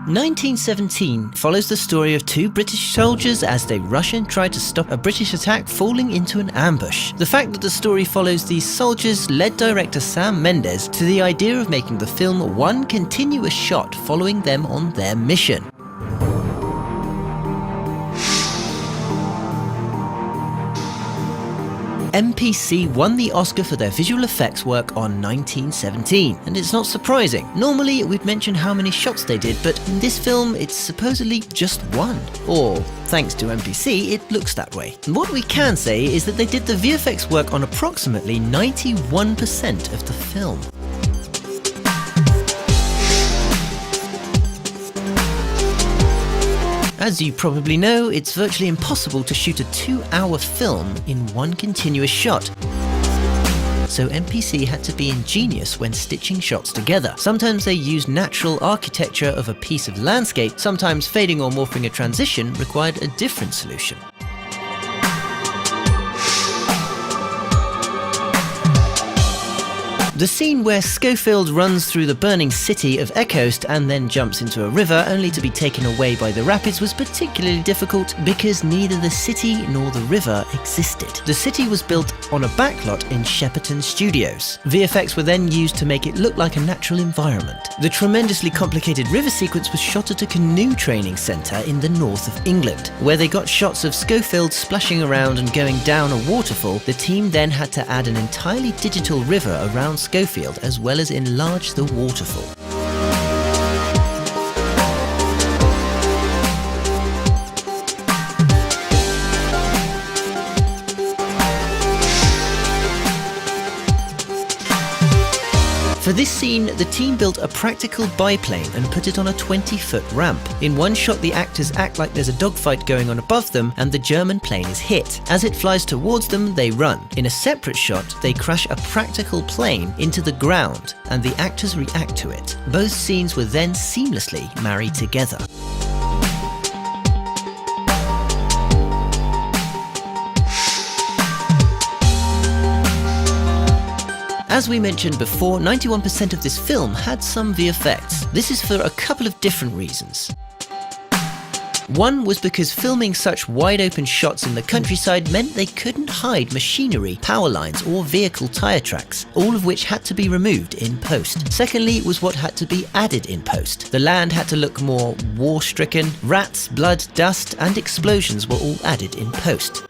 1917 follows the story of two British soldiers as they rush and try to stop a British attack falling into an ambush. The fact that the story follows these soldiers led director Sam Mendes to the idea of making the film one continuous shot following them on their mission. MPC won the Oscar for their visual effects work on 1917, and it's not surprising. Normally we'd mention how many shots they did, but in this film it's supposedly just one. Or, thanks to MPC, it looks that way. And what we can say is that they did the VFX work on approximately 91% of the film. As you probably know, it's virtually impossible to shoot a 2-hour film in one continuous shot. So MPC had to be ingenious when stitching shots together. Sometimes they used natural architecture of a piece of landscape, sometimes fading or morphing a transition required a different solution. The scene where Schofield runs through the burning city of Echost and then jumps into a river only to be taken away by the rapids was particularly difficult because neither the city nor the river existed. The city was built on a backlot in Shepperton Studios. VFX were then used to make it look like a natural environment. The tremendously complicated river sequence was shot at a canoe training centre in the north of England, where they got shots of Schofield splashing around and going down a waterfall. The team then had to add an entirely digital river around Schofield as well as enlarge the waterfall. For this scene, the team built a practical biplane and put it on a 20-foot ramp. In one shot, the actors act like there's a dogfight going on above them and the German plane is hit. As it flies towards them, they run. In a separate shot, they crash a practical plane into the ground and the actors react to it. Both scenes were then seamlessly married together. As we mentioned before, 91% of this film had some VFX. This is for a couple of different reasons. One was because filming such wide-open shots in the countryside meant they couldn't hide machinery, power lines, or vehicle tyre tracks, all of which had to be removed in post. Secondly was what had to be added in post. The land had to look more war-stricken. Rats, blood, dust, and explosions were all added in post.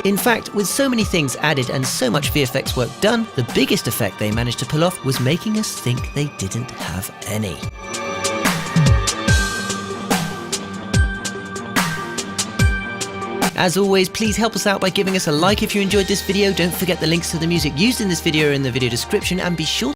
In fact, with so many things added and so much VFX work done, the biggest effect they managed to pull off was making us think they didn't have any. As always, please help us out by giving us a like if you enjoyed this video. Don't forget the links to the music used in this video are in the video description, and be sure